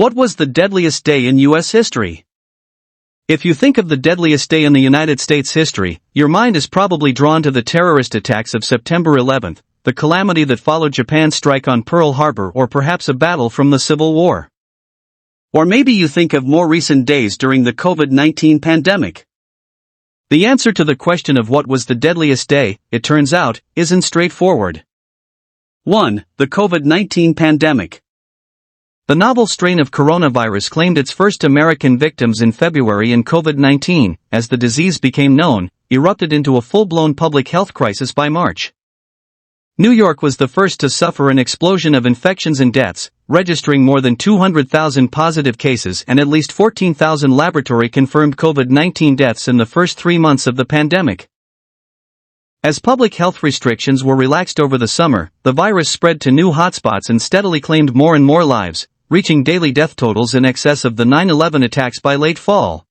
What was the deadliest day in U.S. history? If you think of the deadliest day in the United States history, your mind is probably drawn to the terrorist attacks of September 11, the calamity that followed Japan's strike on Pearl Harbor, or perhaps a battle from the Civil War. Or maybe you think of more recent days during the COVID-19 pandemic. The answer to the question of what was the deadliest day, it turns out, isn't straightforward. 1. The COVID-19 pandemic. The novel strain of coronavirus claimed its first American victims in February, and COVID-19, as the disease became known, erupted into a full-blown public health crisis by March. New York was the first to suffer an explosion of infections and deaths, registering more than 200,000 positive cases and at least 14,000 laboratory-confirmed COVID-19 deaths in the first 3 months of the pandemic. As public health restrictions were relaxed over the summer, the virus spread to new hotspots and steadily claimed more and more lives, reaching daily death totals in excess of the 9/11 attacks by late fall.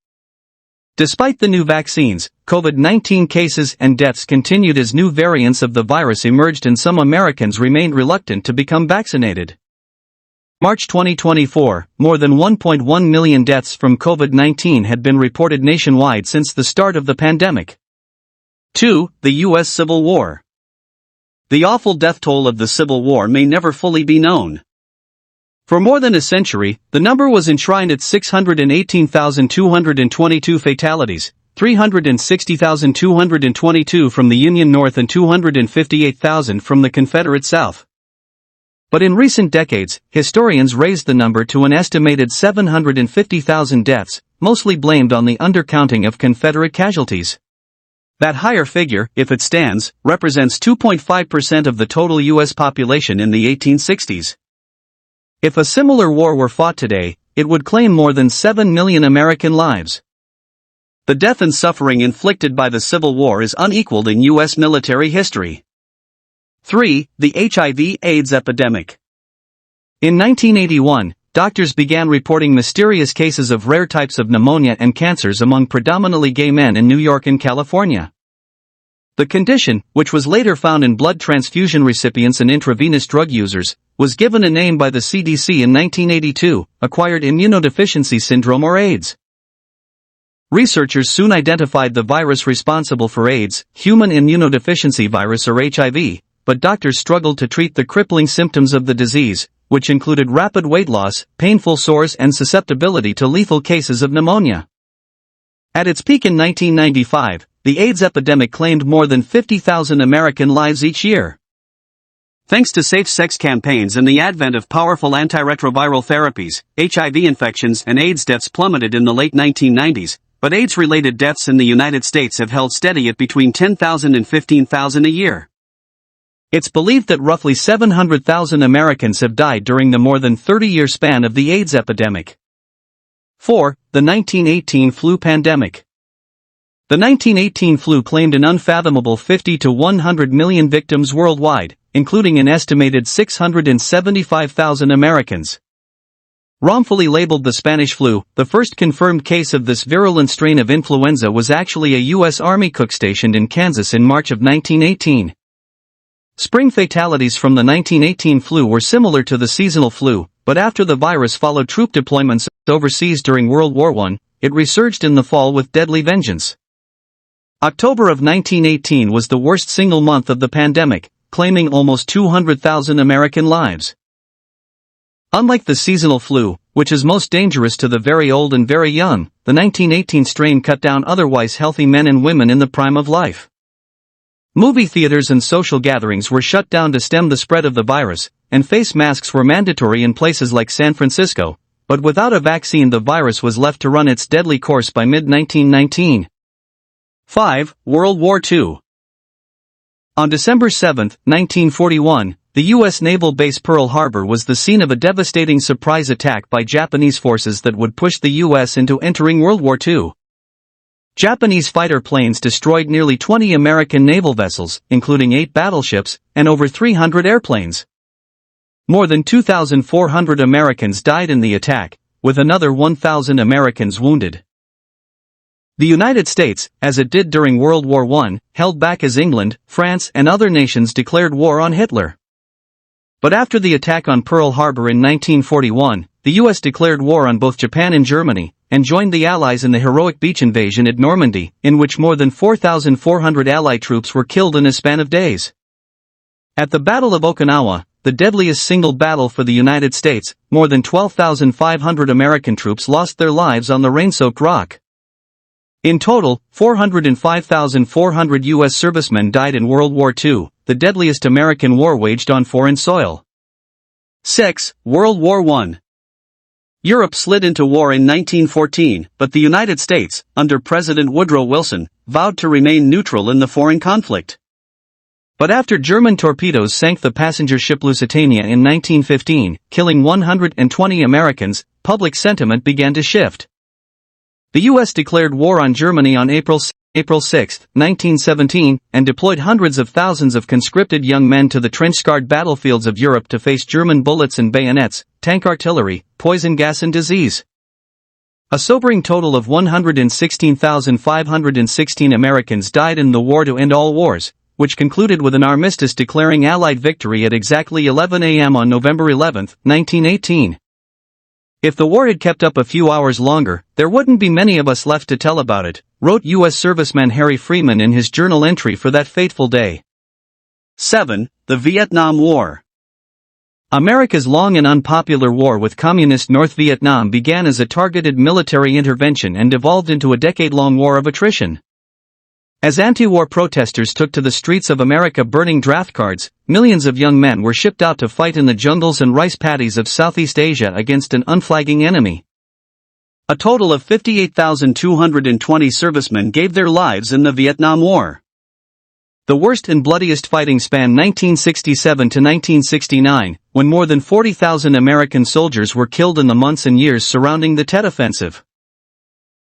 Despite the new vaccines, COVID-19 cases and deaths continued as new variants of the virus emerged, and some Americans remained reluctant to become vaccinated. March 2024, more than 1.1 million deaths from COVID-19 had been reported nationwide since the start of the pandemic. 2. The U.S. Civil War. The awful death toll of the Civil War may never fully be known. For more than a century, the number was enshrined at 618,222 fatalities, 360,222 from the Union North and 258,000 from the Confederate South. But in recent decades, historians raised the number to an estimated 750,000 deaths, mostly blamed on the undercounting of Confederate casualties. That higher figure, if it stands, represents 2.5% of the total U.S. population in the 1860s. If a similar war were fought today, it would claim more than 7 million American lives. The death and suffering inflicted by the Civil War is unequaled in U.S. military history. 3. The HIV/AIDS epidemic. In 1981, doctors began reporting mysterious cases of rare types of pneumonia and cancers among predominantly gay men in New York and California. The condition, which was later found in blood transfusion recipients and intravenous drug users, was given a name by the CDC in 1982, acquired immunodeficiency syndrome, or AIDS. Researchers soon identified the virus responsible for AIDS, human immunodeficiency virus, or HIV, but doctors struggled to treat the crippling symptoms of the disease, which included rapid weight loss, painful sores, and susceptibility to lethal cases of pneumonia. At its peak in 1995, the AIDS epidemic claimed more than 50,000 American lives each year. Thanks to safe sex campaigns and the advent of powerful antiretroviral therapies, HIV infections and AIDS deaths plummeted in the late 1990s, but AIDS-related deaths in the United States have held steady at between 10,000 and 15,000 a year. It's believed that roughly 700,000 Americans have died during the more than 30-year span of the AIDS epidemic. 4. The 1918 flu pandemic. The 1918 flu claimed an unfathomable 50 to 100 million victims worldwide, including an estimated 675,000 Americans. Wrongfully labeled the Spanish flu, the first confirmed case of this virulent strain of influenza was actually a U.S. Army cook stationed in Kansas in March of 1918. Spring fatalities from the 1918 flu were similar to the seasonal flu, but after the virus followed troop deployments overseas during World War I, it resurged in the fall with deadly vengeance. October of 1918 was the worst single month of the pandemic, claiming almost 200,000 American lives. Unlike the seasonal flu, which is most dangerous to the very old and very young, the 1918 strain cut down otherwise healthy men and women in the prime of life. Movie theaters and social gatherings were shut down to stem the spread of the virus, and face masks were mandatory in places like San Francisco, but without a vaccine the virus was left to run its deadly course by mid-1919. 5. World War II. On December 7, 1941, the U.S. naval base Pearl Harbor was the scene of a devastating surprise attack by Japanese forces that would push the U.S. into entering World War II. Japanese fighter planes destroyed nearly 20 American naval vessels, including 8 battleships, and over 300 airplanes. More than 2,400 Americans died in the attack, with another 1,000 Americans wounded. The United States, as it did during World War I, held back as England, France, and other nations declared war on Hitler. But after the attack on Pearl Harbor in 1941, the US declared war on both Japan and Germany, and joined the Allies in the heroic beach invasion at Normandy, in which more than 4,400 Allied troops were killed in a span of days. At the Battle of Okinawa, the deadliest single battle for the United States, more than 12,500 American troops lost their lives on the rain-soaked rock. In total, 405,400 U.S. servicemen died in World War II, the deadliest American war waged on foreign soil. 6. World War I. Europe slid into war in 1914, but the United States, under President Woodrow Wilson, vowed to remain neutral in the foreign conflict. But after German torpedoes sank the passenger ship Lusitania in 1915, killing 120 Americans, public sentiment began to shift. The U.S. declared war on Germany on April 6, 1917, and deployed hundreds of thousands of conscripted young men to the trench-scarred battlefields of Europe to face German bullets and bayonets, tank artillery, poison gas and disease. A sobering total of 116,516 Americans died in the war to end all wars, which concluded with an armistice declaring Allied victory at exactly 11 a.m. on November 11, 1918. If the war had kept up a few hours longer, there wouldn't be many of us left to tell about it, wrote U.S. serviceman Harry Freeman in his journal entry for that fateful day. 7. The Vietnam War. America's long and unpopular war with communist North Vietnam began as a targeted military intervention and devolved into a decade-long war of attrition. As anti-war protesters took to the streets of America burning draft cards, millions of young men were shipped out to fight in the jungles and rice paddies of Southeast Asia against an unflagging enemy. A total of 58,220 servicemen gave their lives in the Vietnam War. The worst and bloodiest fighting spanned 1967 to 1969, when more than 40,000 American soldiers were killed in the months and years surrounding the Tet Offensive.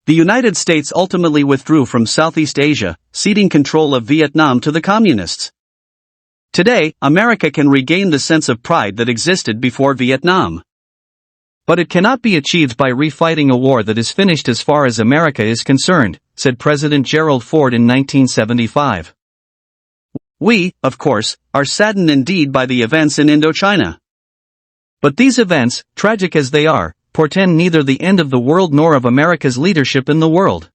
The United States ultimately withdrew from Southeast Asia, ceding control of Vietnam to the Communists. Today, America can regain the sense of pride that existed before Vietnam. But it cannot be achieved by refighting a war that is finished as far as America is concerned, said President Gerald Ford in 1975. We, of course, are saddened indeed by the events in Indochina. But these events, tragic as they are, portend neither the end of the world nor of America's leadership in the world.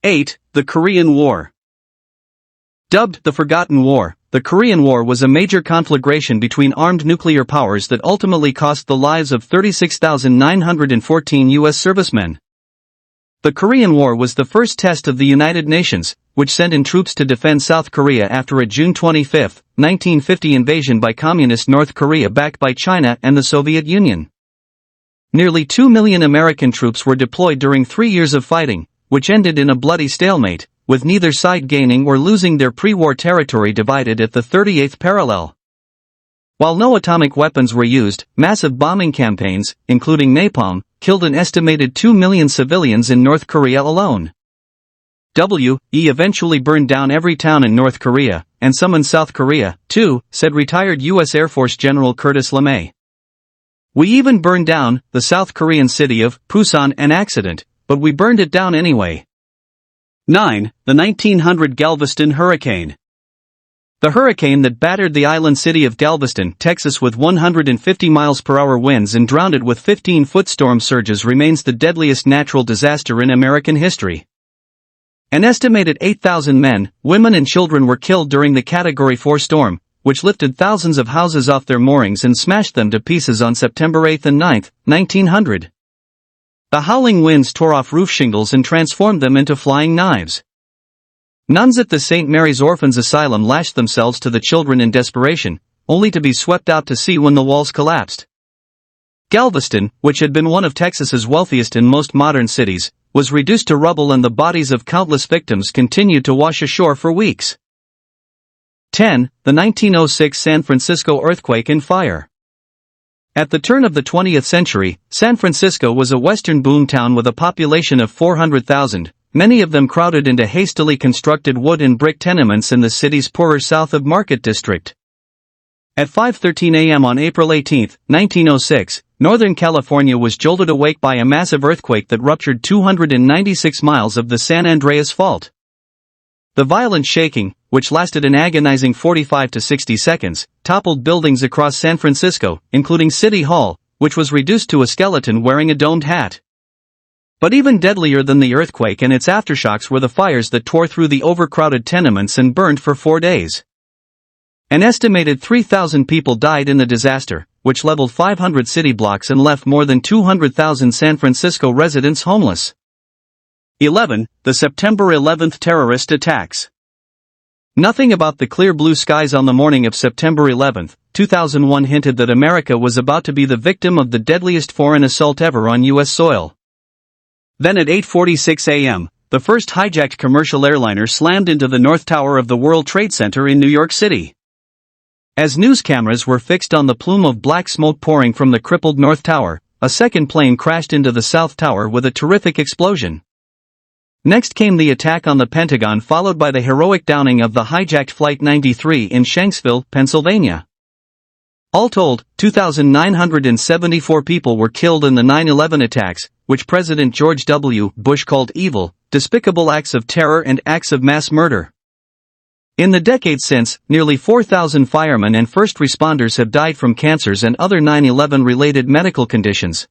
8. The Korean War. Dubbed the Forgotten War, the Korean War was a major conflagration between armed nuclear powers that ultimately cost the lives of 36,914 U.S. servicemen. The Korean War was the first test of the United Nations, which sent in troops to defend South Korea after a June 25, 1950 invasion by Communist North Korea backed by China and the Soviet Union. Nearly 2 million American troops were deployed during 3 years of fighting, which ended in a bloody stalemate, with neither side gaining or losing their pre-war territory divided at the 38th parallel. While no atomic weapons were used, massive bombing campaigns, including napalm, killed an estimated 2 million civilians in North Korea alone. We eventually burned down every town in North Korea, and some in South Korea, too, said retired U.S. Air Force General Curtis LeMay. We even burned down the South Korean city of Pusan an accident, but we burned it down anyway. 9. The 1900 Galveston Hurricane. The hurricane that battered the island city of Galveston, Texas with 150 miles per hour winds and drowned it with 15-foot storm surges remains the deadliest natural disaster in American history. An estimated 8,000 men, women and children were killed during the Category 4 storm, which lifted thousands of houses off their moorings and smashed them to pieces on September 8 and 9, 1900. The howling winds tore off roof shingles and transformed them into flying knives. Nuns at the St. Mary's Orphans Asylum lashed themselves to the children in desperation, only to be swept out to sea when the walls collapsed. Galveston, which had been one of Texas's wealthiest and most modern cities, was reduced to rubble and the bodies of countless victims continued to wash ashore for weeks. 10. The 1906 San Francisco Earthquake and Fire. At the turn of the 20th century, San Francisco was a western boomtown with a population of 400,000, many of them crowded into hastily constructed wood and brick tenements in the city's poorer South of Market district. At 5:13 a.m. on April 18, 1906, Northern California was jolted awake by a massive earthquake that ruptured 296 miles of the San Andreas Fault. The violent shaking, which lasted an agonizing 45 to 60 seconds, toppled buildings across San Francisco, including City Hall, which was reduced to a skeleton wearing a domed hat. But even deadlier than the earthquake and its aftershocks were the fires that tore through the overcrowded tenements and burned for 4 days. An estimated 3,000 people died in the disaster, which leveled 500 city blocks and left more than 200,000 San Francisco residents homeless. 11. The September 11th terrorist attacks. Nothing about the clear blue skies on the morning of September 11, 2001 hinted that America was about to be the victim of the deadliest foreign assault ever on U.S. soil. Then at 8:46 a.m., the first hijacked commercial airliner slammed into the North Tower of the World Trade Center in New York City. As news cameras were fixed on the plume of black smoke pouring from the crippled North Tower, a second plane crashed into the South Tower with a terrific explosion. Next came the attack on the Pentagon, followed by the heroic downing of the hijacked Flight 93 in Shanksville, Pennsylvania. All told, 2,974 people were killed in the 9/11 attacks, which President George W. Bush called evil, despicable acts of terror and acts of mass murder. In the decades since, nearly 4,000 firemen and first responders have died from cancers and other 9/11 related medical conditions.